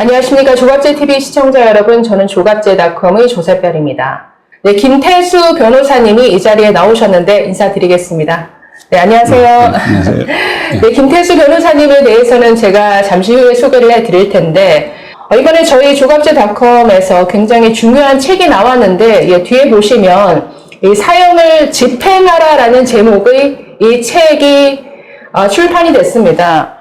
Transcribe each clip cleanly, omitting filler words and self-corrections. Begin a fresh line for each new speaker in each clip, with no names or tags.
안녕하십니까. 조갑제TV 시청자 여러분, 저는 조갑제닷컴의 조세별입니다. 네, 김태수 변호사님이 이 자리에 나오셨는데 인사드리겠습니다. 네, 안녕하세요.
안녕하세요.
네, 김태수 변호사님에 대해서는 제가 잠시 후에 소개를 해드릴 텐데, 이번에 저희 조갑제닷컴에서 굉장히 중요한 책이 나왔는데, 뒤에 보시면 이 사형을 집행하라라는 제목의 이 책이 출판이 됐습니다.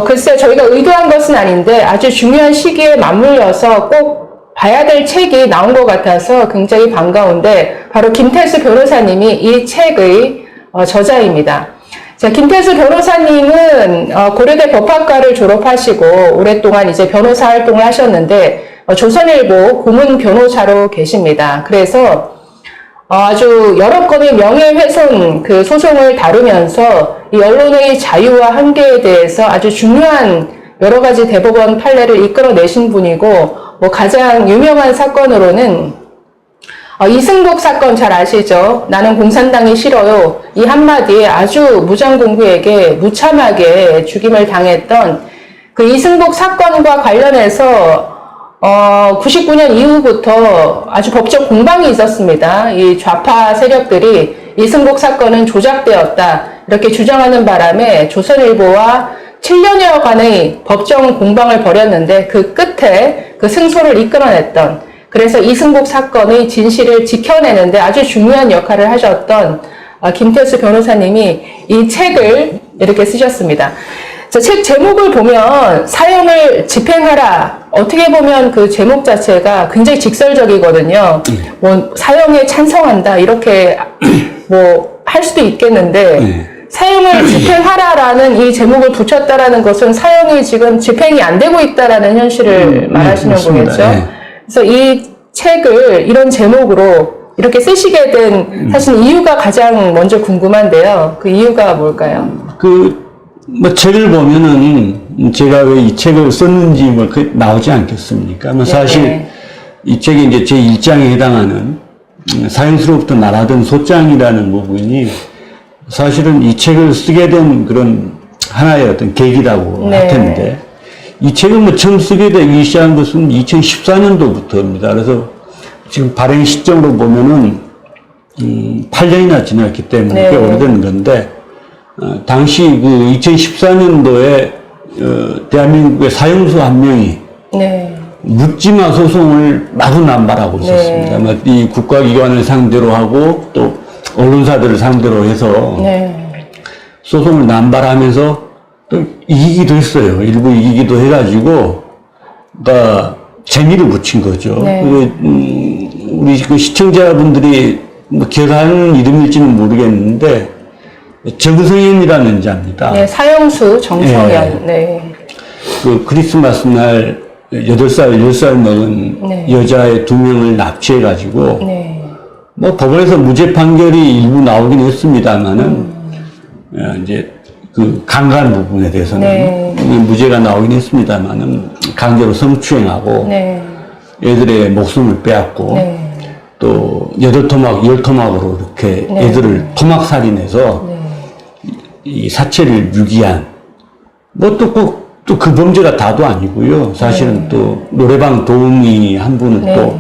글쎄 저희가 의도한 것은 아닌데 아주 중요한 시기에 맞물려서 꼭 봐야 될 책이 나온 것 같아서 굉장히 반가운데, 바로 김태수 변호사님이 이 책의 저자입니다. 자, 김태수 변호사님은 고려대 법학과를 졸업하시고 오랫동안 이제 변호사 활동을 하셨는데 조선일보 고문 변호사로 계십니다. 그래서 아주 여러 건의 명예훼손 그 소송을 다루면서 이 언론의 자유와 한계에 대해서 아주 중요한 여러 가지 대법원 판례를 이끌어내신 분이고, 가장 유명한 사건으로는 이승복 사건 잘 아시죠? 나는 공산당이 싫어요. 이 한마디에 아주 무장공구에게 무참하게 죽임을 당했던 그 이승복 사건과 관련해서 99년 이후부터 아주 법적 공방이 있었습니다. 이 좌파 세력들이 이승복 사건은 조작되었다 이렇게 주장하는 바람에 조선일보와 7년여간의 법정 공방을 벌였는데, 그 끝에 그 승소를 이끌어냈던, 그래서 이승복 사건의 진실을 지켜내는데 아주 중요한 역할을 하셨던 김태수 변호사님이 이 책을 이렇게 쓰셨습니다. 책 제목을 보면 사형을 집행하라, 어떻게 보면 그 제목 자체가 굉장히 직설적이거든요. 사형에 찬성한다 이렇게 할 수도 있겠는데, 사형을 집행하라라는 이 제목을 붙였다라는 것은 사형이 지금 집행이 안 되고 있다라는 현실을 말하시는 거겠죠. 그래서 이 책을 이런 제목으로 이렇게 쓰시게 된 사실 이유가 가장 먼저 궁금한데요. 그 이유가 뭘까요?
책을 보면은 제가 왜 이 책을 썼는지 나오지 않겠습니까? 사실 이 책이 이제 제 1장에 해당하는 사형수로부터 날아든 소장이라는 부분이 사실은 이 책을 쓰게 된 그런 하나의 어떤 계기라고 할 텐데, 이 책을 처음 쓰게 되기 시작한 것은 2014년도부터입니다. 그래서 지금 발행 시점으로 보면은 8년이나 지났기 때문에 꽤 오래된 건데, 당시 그 2014년도에 대한민국의 사형수 한 명이 묻지마 소송을 마구 남발하고 있었습니다. 이 국가기관을 상대로 하고 또 언론사들을 상대로 해서 소송을 남발하면서 또 이기기도 했어요. 일부 이기기도 해가지고 재미를 붙인 거죠. 우리 그 시청자분들이 기억하는 이름일지는 모르겠는데 정성현이라는 자입니다.
네, 사형수 정성현.
그 크리스마스 날 8살, 10살 먹은 여자의 2명을 납치해가지고 법원에서 무죄 판결이 일부 나오긴 했습니다만은 이제 그 강간 부분에 대해서는 무죄가 나오긴 했습니다만은 강제로 성추행하고 애들의 목숨을 빼앗고 또 8토막, 10토막으로 이렇게 애들을 토막살인해서 이 사체를 유기한, 또 그 범죄가 다도 아니고요. 사실은 또 노래방 도우미 한 분은 또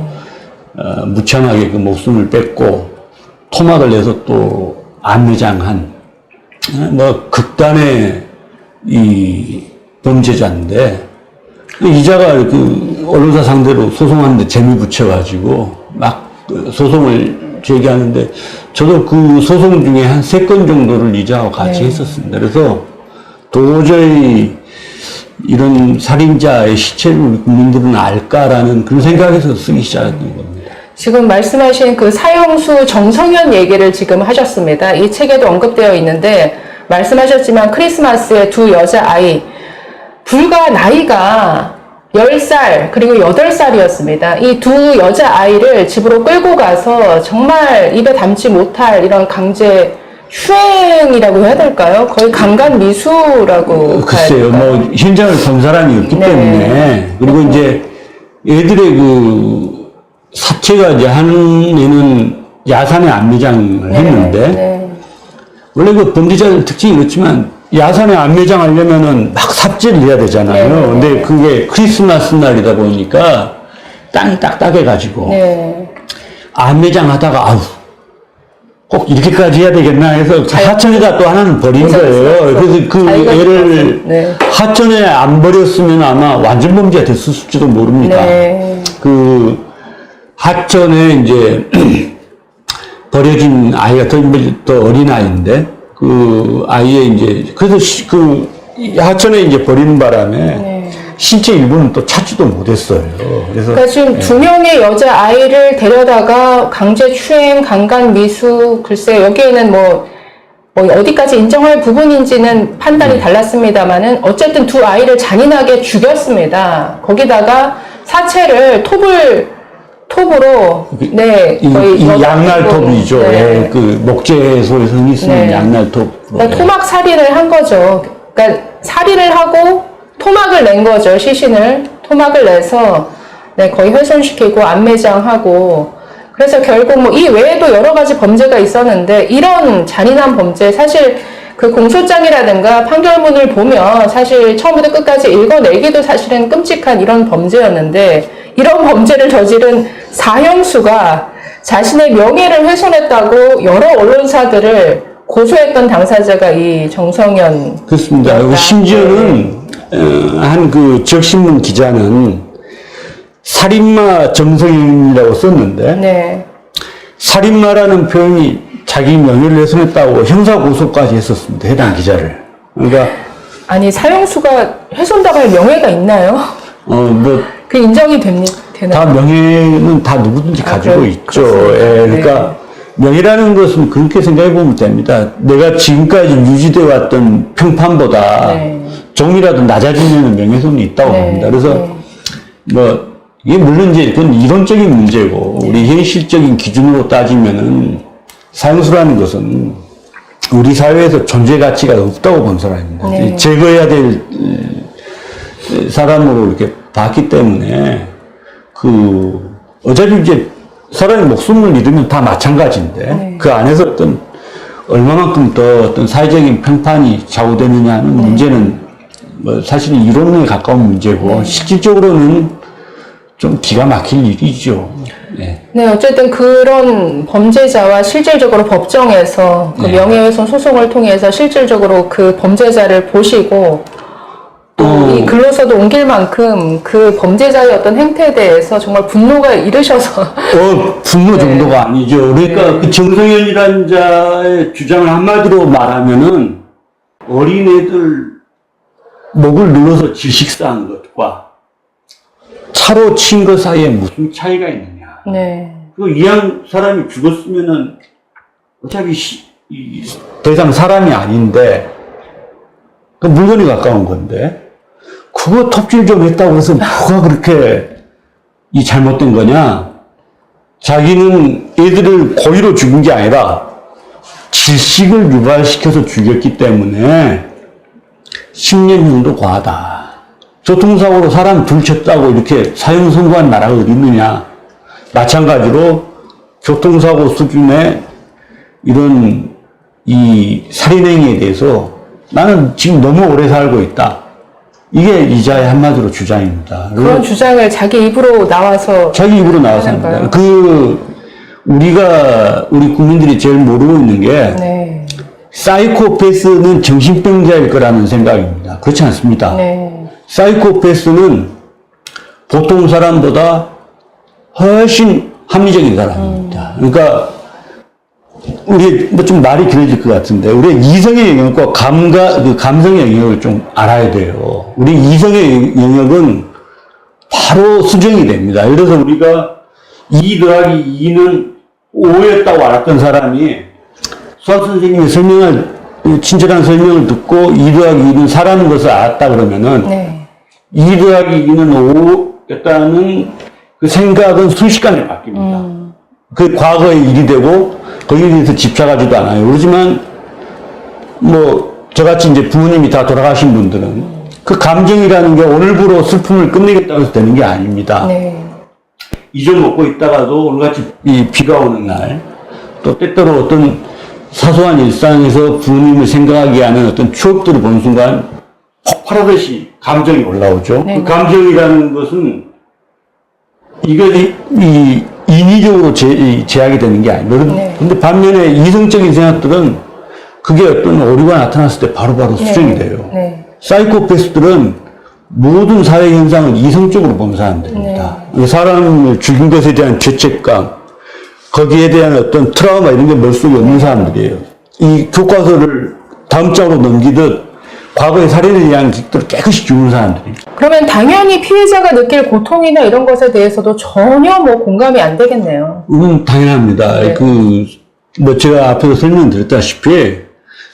무참하게 그 목숨을 뺏고 토막을 내서 또 안매장한 극단의 이 범죄자인데, 이자가 그 언론사 상대로 소송하는데 재미 붙여가지고 소송을 제기하는데, 저도 그 소송 중에 한 3건 정도를 이자와 같이 했었습니다. 그래서 도저히 이런 살인자의 시체를 우리 국민들은 알까라는 그런 생각에서 쓰기 시작했던 겁니다.
지금 말씀하신 그 사형수 정성현 얘기를 지금 하셨습니다. 이 책에도 언급되어 있는데, 말씀하셨지만 크리스마스에 2 여자아이, 불과 나이가 10살 그리고 8살이었습니다. 이 2 여자아이를 집으로 끌고 가서 정말 입에 담지 못할 이런 강제 추행이라고 해야 될까요? 거의 강간 미수라고.
글쎄요, 현장을 본 사람이 없기 때문에. 그리고 이제 애들의 그 사체가 이제 한 애는 야산에 안매장을 했는데, 원래 그 범죄자들 특징이 그렇지만 야산에 안매장 하려면은 막 삽질을 해야 되잖아요.
네.
근데 그게 크리스마스 날이다 보니까 땅이 딱딱해가지고
네.
안매장 하다가 아우 꼭 이렇게까지 해야 되겠나 해서 하천에다 또 하나는 버린 거예요. 그래서 그 애를
네.
하천에 안 버렸으면 아마 완전 범죄가 됐을지도 모릅니다.
네.
그 하천에 이제 버려진 아이가 더 어린 아이인데 그 아이의 이제 그래서 그 하천에 이제 버리는 바람에 신체 일부는 또 찾지도 못했어요. 그래서
그러니까 지금 두 명의 여자 아이를 데려다가 강제 추행, 강간 미수, 글쎄 여기에는 뭐 어디까지 인정할 부분인지는 판단이 달랐습니다만은 어쨌든 두 아이를 잔인하게 죽였습니다. 거기다가 사체를 톱으로 네 거의
이 양날톱이죠.
네.
예, 그 목재소에서 흔히 쓰는
네.
양날톱.
그러니까 토막 살인을 한 거죠. 그러니까 살인을 하고 토막을 낸 거죠. 시신을 토막을 내서 네, 거의 훼손시키고 안매장하고 그래서 결국 뭐 이 외에도 여러 가지 범죄가 있었는데 이런 잔인한 범죄 사실 그 공소장이라든가 판결문을 보면 사실 처음부터 끝까지 읽어내기도 사실은 끔찍한 이런 범죄였는데 이런 범죄를 저지른 사형수가 자신의 명예를 훼손했다고 여러 언론사들을 고소했던 당사자가 이 정성현.
그렇습니다. 그리고 심지어는 한 그 지역신문 기자는 살인마 정성현이라고 썼는데
네.
살인마라는 표현이 자기 명예를 훼손했다고 형사고소까지 했었습니다. 해당 기자를. 그러니까
아니 사형수가 훼손당할 명예가 있나요?
뭐
그 인정이 되나요?
다 명예는 다 누구든지 가지고 있죠. 예, 그러니까 명예라는 것은 그렇게 생각해 보면 됩니다. 내가 지금까지 유지되어 왔던 평판보다 조금이라도 낮아지면 명예훼손이 있다고 봅니다. 그래서 뭐 이게 물론 이제 그건 이론적인 문제고 우리 현실적인 기준으로 따지면은 사형수라는 것은 우리 사회에서 존재 가치가 없다고 본 사람입니다. 제거해야 될 사람으로 이렇게 봤기 때문에 어차피 이제 사람의 목숨을 잃으면 다 마찬가지인데 그 안에서 얼마만큼 더 어떤 사회적인 평판이 좌우되느냐는 문제는 뭐 사실 이론에 가까운 문제고 실질적으로는 좀 기가 막힐 일이죠.
네, 어쨌든 그런 범죄자와 실질적으로 법정에서 그 명예훼손 소송을 통해서 실질적으로 그 범죄자를 보시고 또 이 글로서도 옮길 만큼 그 범죄자의 어떤 행태에 대해서 정말 분노가 이르셔서
분노 정도가 아니죠. 그러니까 그 정성현이라는 자의 주장을 한마디로 말하면은 어린애들 목을 눌러서 질식사한 것과 차로 친 것 사이에 무슨 차이가 있느냐. 그 이왕 사람이 죽었으면은 어차피 더 이상 사람이 아닌데 그 물건이 가까운 건데 그거 톱질 좀 했다고 해서 뭐가 그렇게 이 잘못된 거냐? 자기는 애들을 고의로 죽인 게 아니라 질식을 유발시켜서 죽였기 때문에 10년형도 과하다. 교통사고로 사람 둘 쳤다고 이렇게 사형 선고한 나라가 어디 있느냐? 마찬가지로 교통사고 수준의 이런 이 살인행위에 대해서 나는 지금 너무 오래 살고 있다. 이게 이자의 한마디로 주장입니다.
그런 주장을 자기 입으로 나와서
합니다. 우리 국민들이 제일 모르고 있는 게 사이코패스는 정신병자일 거라는 생각입니다. 그렇지 않습니다. 사이코패스는 보통 사람보다 훨씬 합리적인 사람입니다. 그러니까 우리 뭐 좀 말이 길어질 것 같은데 우리 이성의 영역과 감성의 영역을 좀 알아야 돼요. 우리 이성의 영역은 바로 수정이 됩니다. 예를 들어서 우리가 2 더하기 2는 5였다고 알았던 사람이 수학 선생님의 친절한 설명을 듣고 2 더하기 2는 4라는 것을 알았다 그러면은 2 더하기 2는 5였다는 그 생각은 순식간에 바뀝니다. 그 과거의 일이 되고 거기에 대해서 집착하지도 않아요. 그렇지만 뭐 저같이 이제 부모님이 다 돌아가신 분들은 그 감정이라는 게 오늘부로 슬픔을 끝내겠다고 해서 되는 게 아닙니다. 잊어먹고 있다가도 오늘같이 이 비가 오는 날 또 때때로 어떤 사소한 일상에서 부모님을 생각하게 하는 어떤 추억들을 보는 순간 폭발하듯이 감정이 올라오죠.
네.
그 감정이라는 것은 이것이 인위적으로 제약이 되는 게 아니에요.
네.
근데 반면에 이성적인 생각들은 그게 어떤 오류가 나타났을 때 바로바로 수정이 돼요.
네.
사이코패스들은 모든 사회 현상을 이성적으로 보는 사람들입니다.
네.
사람을 죽인 것에 대한 죄책감, 거기에 대한 어떤 트라우마 이런 게 머릿속에 없는 사람들이에요. 이 교과서를 다음 장으로 넘기듯 과거의 살인에 대한 기억들을 깨끗이 지우는 사람들이에요.
그러면 당연히 피해자가 느낄 고통이나 이런 것에 대해서도 전혀 뭐 공감이 안 되겠네요.
당연합니다.
네.
제가 앞에서 설명드렸다시피,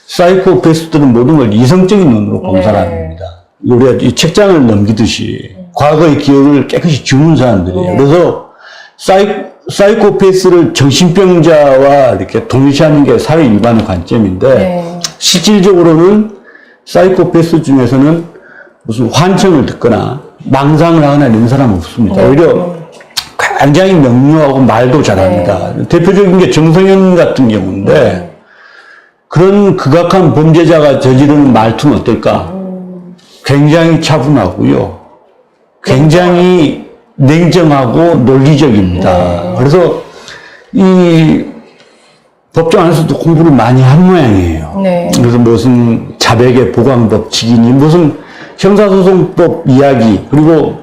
사이코패스들은 모든 걸 이성적인 눈으로 보는
네.
사람입니다. 우리가 이 책장을 넘기듯이 과거의 기억을 깨끗이 지우는 사람들이에요.
네.
그래서 사이코패스를 정신병자와 이렇게 동일시하는 게 사회 일반의 관점인데,
네.
실질적으로는 사이코패스 중에서는 무슨 환청을 듣거나 망상을 하거나 이런 사람은 없습니다. 오히려 굉장히 명료하고 말도 잘합니다. 대표적인 게 정성현 같은 경우인데, 그런 극악한 범죄자가 저지르는 말투는 어떨까? 굉장히 차분하고요. 굉장히 냉정하고 논리적입니다. 그래서 이 법정 안에서도 공부를 많이 한 모양이에요.
네.
그래서 무슨 자백의 보강법칙이니 무슨 형사소송법 이야기 그리고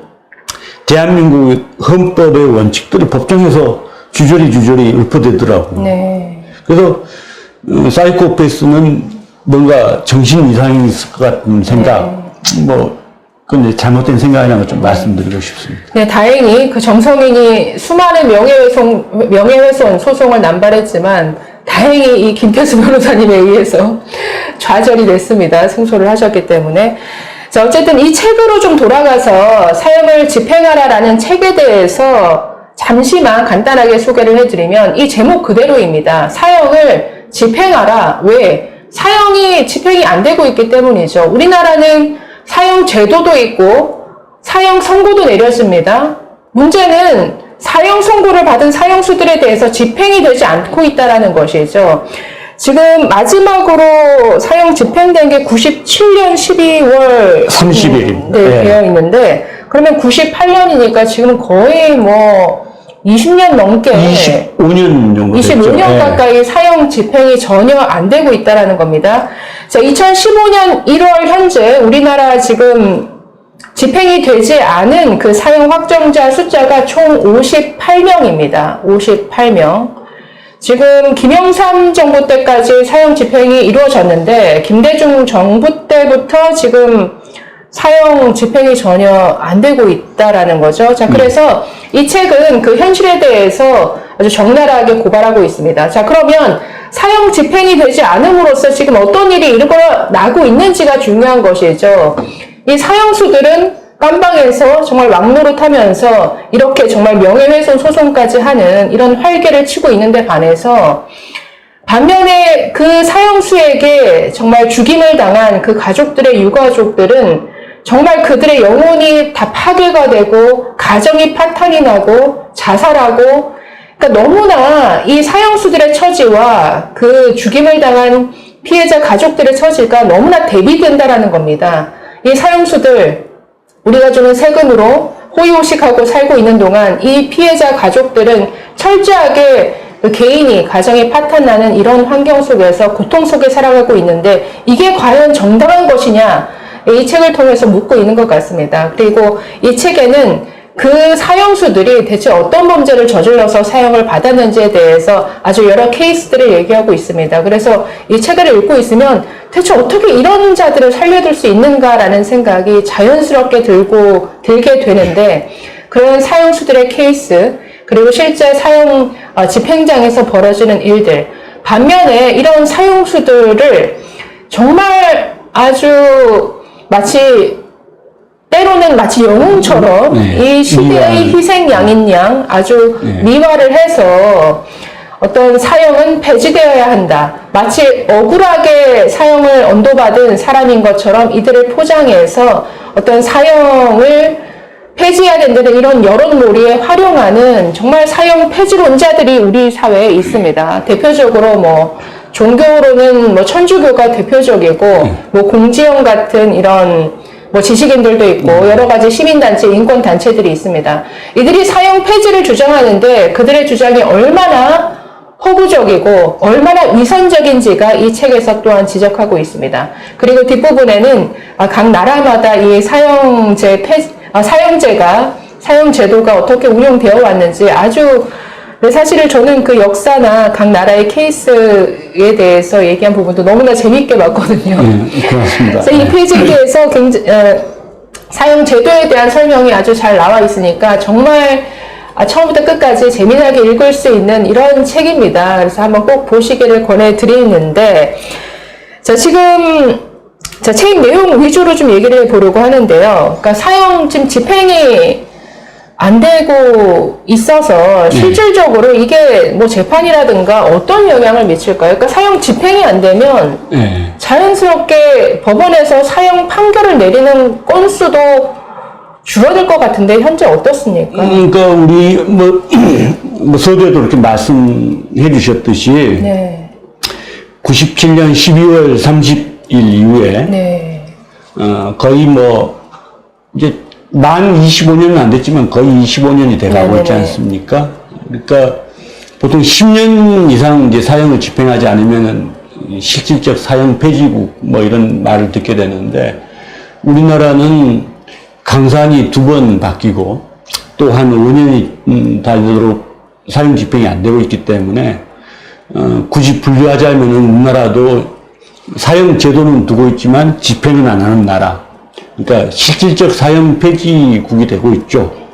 대한민국 헌법의 원칙들이 법정에서 주저리 읊어대더라고요.
네.
그래서 사이코패스는 뭔가 정신 이상이 있을 것 같은 생각, 근데 잘못된 생각이라는 걸 좀 말씀드리고 싶습니다.
네, 다행히 그 정성인이 수많은 명예훼손 소송을 남발했지만 다행히 이 김태수 변호사님에 의해서 좌절이 됐습니다. 승소를 하셨기 때문에. 자, 어쨌든 이 책으로 좀 돌아가서 사형을 집행하라라는 책에 대해서 잠시만 간단하게 소개를 해드리면 이 제목 그대로입니다. 사형을 집행하라. 왜? 사형이 집행이 안 되고 있기 때문이죠. 우리나라는 사형 제도도 있고 사형 선고도 내렸습니다. 문제는 사형 선고를 받은 사형수들에 대해서 집행이 되지 않고 있다는 것이죠. 지금 마지막으로 사형 집행된 게 97년 12월
30일.
네, 되어 있는데 그러면 98년이니까 지금 거의 뭐 20년 넘게
25년 정도 됐죠.
25년 가까이 사형 집행이 전혀 안 되고 있다는 겁니다. 자, 2015년 1월 현재 우리나라 지금 집행이 되지 않은 그 사형 확정자 숫자가 총 58명입니다. 58명. 지금 김영삼 정부 때까지 사형 집행이 이루어졌는데 김대중 정부 때부터 지금 사형 집행이 전혀 안 되고 있다라는 거죠. 자, 그래서 이 책은 그 현실에 대해서 아주 적나라하게 고발하고 있습니다. 자, 그러면 사형 집행이 되지 않음으로써 지금 어떤 일이 일어나고 있는지가 중요한 것이죠. 이 사형수들은 깜방에서 정말 막노릇하면서 이렇게 정말 명예훼손 소송까지 하는 이런 활개를 치고 있는데 반해서 반면에 그 사형수에게 정말 죽임을 당한 그 가족들의 유가족들은 정말 그들의 영혼이 다 파괴가 되고 가정이 파탄이 나고 자살하고 그러니까 너무나 이 사형수들의 처지와 그 죽임을 당한 피해자 가족들의 처지가 너무나 대비된다라는 겁니다. 이 사형수들 우리가 주는 세금으로 호의호식하고 살고 있는 동안 이 피해자 가족들은 철저하게 그 개인이 가정이 파탄나는 이런 환경 속에서 고통 속에 살아가고 있는데 이게 과연 정당한 것이냐 이 책을 통해서 묻고 있는 것 같습니다. 그리고 이 책에는 그 사형수들이 대체 어떤 범죄를 저질러서 사형을 받았는지에 대해서 아주 여러 케이스들을 얘기하고 있습니다. 그래서 이 책을 읽고 있으면 대체 어떻게 이런 자들을 살려둘 수 있는가라는 생각이 자연스럽게 들게 되는데 그런 사형수들의 케이스 그리고 실제 사형 집행장에서 벌어지는 일들 반면에 이런 사형수들을 정말 아주 때로는 마치 영웅처럼 이 시대의 희생양인 양 아주 미화를 해서 어떤 사형은 폐지되어야 한다. 마치 억울하게 사형을 언도받은 사람인 것처럼 이들을 포장해서 어떤 사형을 폐지해야 된다는 이런 여론몰이에 활용하는 정말 사형 폐지론자들이 우리 사회에 있습니다. 대표적으로 종교로는 뭐 천주교가 대표적이고 뭐 공지영 같은 이런 뭐 지식인들도 있고 여러 가지 시민단체, 인권단체들이 있습니다. 이들이 사형 폐지를 주장하는데 그들의 주장이 얼마나 허구적이고 얼마나 위선적인지가 이 책에서 또한 지적하고 있습니다. 그리고 뒷부분에는 각 나라마다 이 사형제도가 어떻게 운영되어 왔는지 아주 사실은 저는 그 역사나 각 나라의 케이스에 대해서 얘기한 부분도 너무나 재밌게 봤거든요.
그렇습니다.
그래서 이 페이지에서 사형 제도에 대한 설명이 아주 잘 나와 있으니까 정말 처음부터 끝까지 재미나게 읽을 수 있는 이런 책입니다. 그래서 한번 꼭 보시기를 권해드리는데, 지금 책 내용 위주로 좀 얘기를 해보려고 하는데요. 그러니까 사형 지금 집행이 안 되고 있어서 실질적으로 이게 뭐 재판이라든가 어떤 영향을 미칠까요? 그러니까 사형 집행이 안 되면 자연스럽게 법원에서 사형 판결을 내리는 건수도 줄어들 것 같은데 현재 어떻습니까?
그러니까 우리 뭐 서두에도 이렇게 말씀해 주셨듯이
네.
97년 12월 30일 이후에
네.
거의 뭐 이제 만 25년은 안 됐지만 거의 25년이 돼가고 있지 않습니까? 그러니까 보통 10년 이상 이제 사형을 집행하지 않으면은 실질적 사형 폐지국 뭐 이런 말을 듣게 되는데 우리나라는 강산이 2번 바뀌고 또 한 5년이 달도록 사형 집행이 안 되고 있기 때문에 굳이 분류하자면은 우리나라도 사형 제도는 두고 있지만 집행은 안 하는 나라. 그러니까 실질적 사형 폐지국이 되고 있죠.